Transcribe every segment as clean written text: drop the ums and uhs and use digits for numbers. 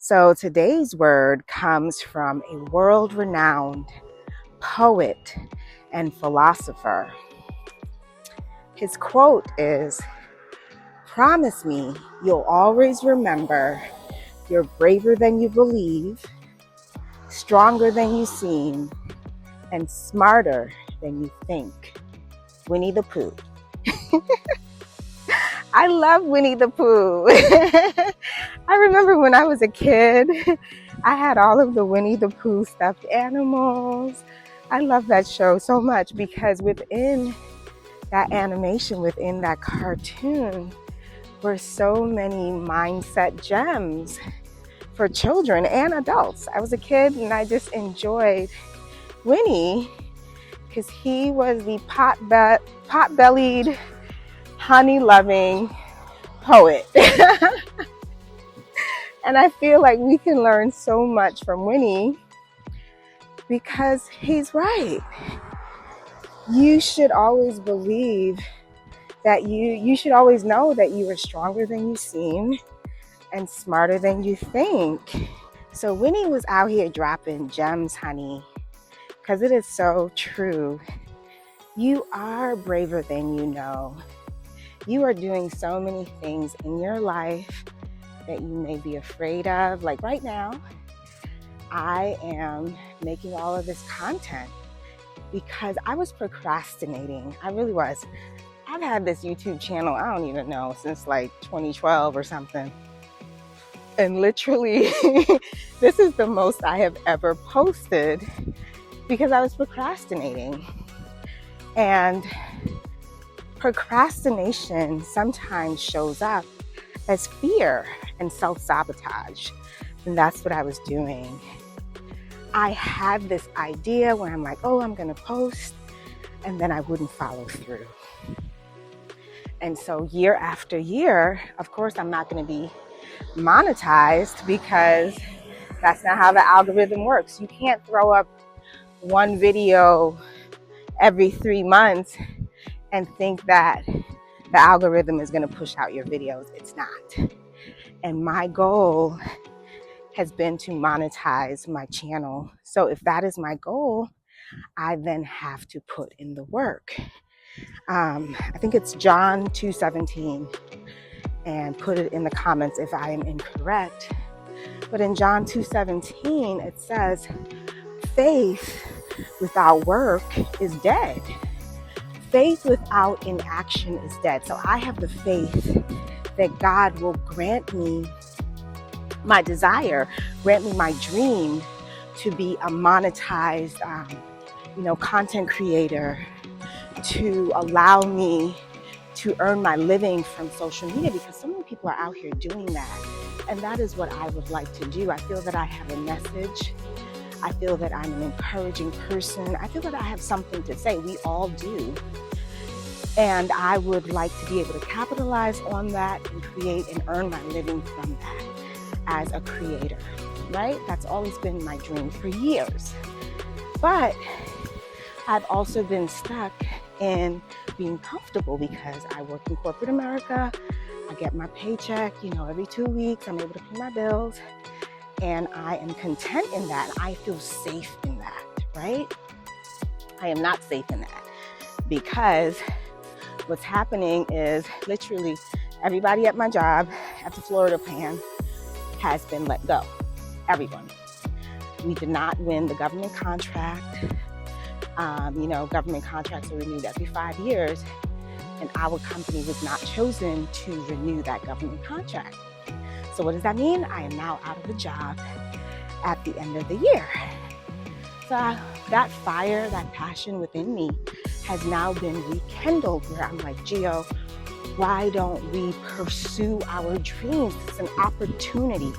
So today's word comes from a world-renowned poet and philosopher. His quote is, "Promise me you'll always remember you're braver than you believe, stronger than you seem, and smarter than you think." Winnie the Pooh. I love Winnie the Pooh. I remember when I was a kid, I had all of the Winnie the Pooh stuffed animals. I love that show so much because within that animation, within that cartoon, were so many mindset gems for children and adults. I was a kid and I just enjoyed Winnie because he was the pot-bellied, honey-loving poet. And I feel like we can learn so much from Winnie because he's right. You should always believe that you should always know that you are stronger than you seem and smarter than you think. So Winnie was out here dropping gems, honey, because it is so true. You are braver than you know. You are doing so many things in your life that you may be afraid of. Like right now, I am making all of this content because I was procrastinating. I really was. I've had this YouTube channel, I don't even know, since like 2012 or something. And literally, this is the most I have ever posted because I was procrastinating. And procrastination sometimes shows up as fear and self-sabotage. And that's what I was doing. I had this idea where I'm like, oh, I'm gonna post, and then I wouldn't follow through. And so year after year, of course, I'm not gonna be monetized because that's not how the algorithm works. You can't throw up one video every 3 months and think that the algorithm is going to push out your videos. It's not. And my goal has been to monetize my channel. So if that is my goal, I then have to put in the work. I think it's John 2:17, and put it in the comments if I am incorrect. But in John 2:17, it says, faith without work is dead. Faith without inaction is dead. So I have the faith that God will grant me my desire, grant me my dream to be a monetized, content creator, to allow me to earn my living from social media, because so many people are out here doing that. And that is what I would like to do. I feel that I have a message. I feel that I'm an encouraging person. I feel that I have something to say. We all do. And I would like to be able to capitalize on that and create and earn my living from that as a creator, right? That's always been my dream for years. But I've also been stuck in being comfortable because I work in corporate America. I get my paycheck, every 2 weeks. I'm able to pay my bills. And I am content in that. I feel safe in that, right? I am not safe in that because what's happening is literally everybody at my job at the Florida Pan has been let go. Everyone. We did not win the government contract. Government contracts are renewed every 5 years, and our company was not chosen to renew that government contract. So what does that mean? I am now out of a job at the end of the year. So that fire, that passion within me has now been rekindled where I'm like, Gio, why don't we pursue our dreams? It's an opportunity.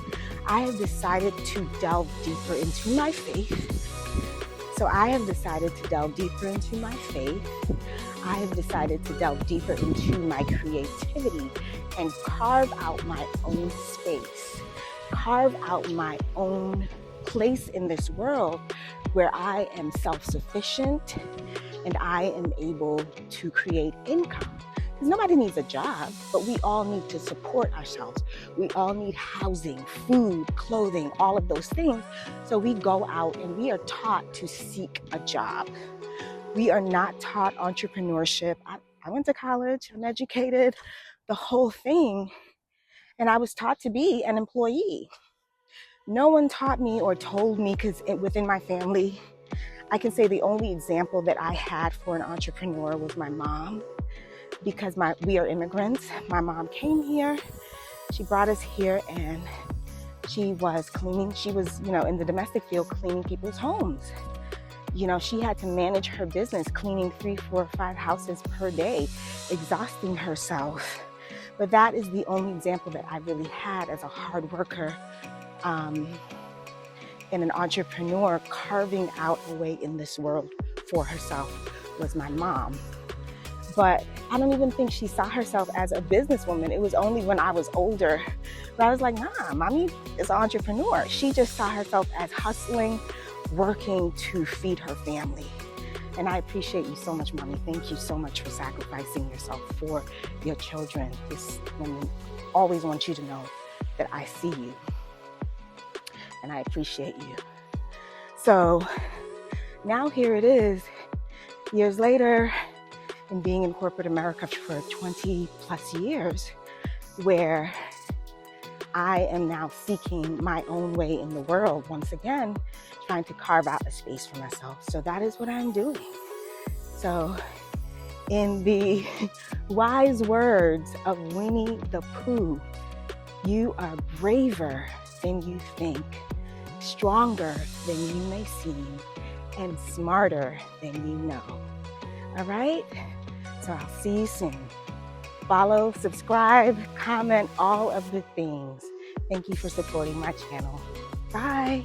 I have decided to delve deeper into my faith. So I have decided to delve deeper into my faith. I have decided to delve deeper into my creativity and carve out my own space, carve out my own place in this world where I am self-sufficient and I am able to create income. Because nobody needs a job, but we all need to support ourselves. We all need housing, food, clothing, all of those things. So we go out and we are taught to seek a job. We are not taught entrepreneurship. I went to college, I'm educated, the whole thing. And I was taught to be an employee. No one taught me or told me, because within my family, I can say the only example that I had for an entrepreneur was my mom, because we are immigrants. My mom came here, she brought us here, and she was cleaning. She was, in the domestic field, cleaning people's homes. She had to manage her business, cleaning 3, 4, 5 houses per day, exhausting herself. But that is the only example that I really had as a hard worker and an entrepreneur carving out a way in this world for herself was my mom. But I don't even think she saw herself as a businesswoman. It was only when I was older that I was like, nah, mommy is an entrepreneur. She just saw herself as hustling, working to feed her family. And I appreciate you so much, mommy. Thank you so much for sacrificing yourself for your children. This woman always wants you to know that I see you and I appreciate you. So now here it is, years later, and being in corporate America for 20 plus years, where I am now seeking my own way in the world once again, trying to carve out a space for myself. So that is what I'm doing. So in the wise words of Winnie the Pooh, you are braver than you think, stronger than you may seem, and smarter than you know. All right? So I'll see you soon. Follow, subscribe, comment, all of the things. Thank you for supporting my channel. Bye.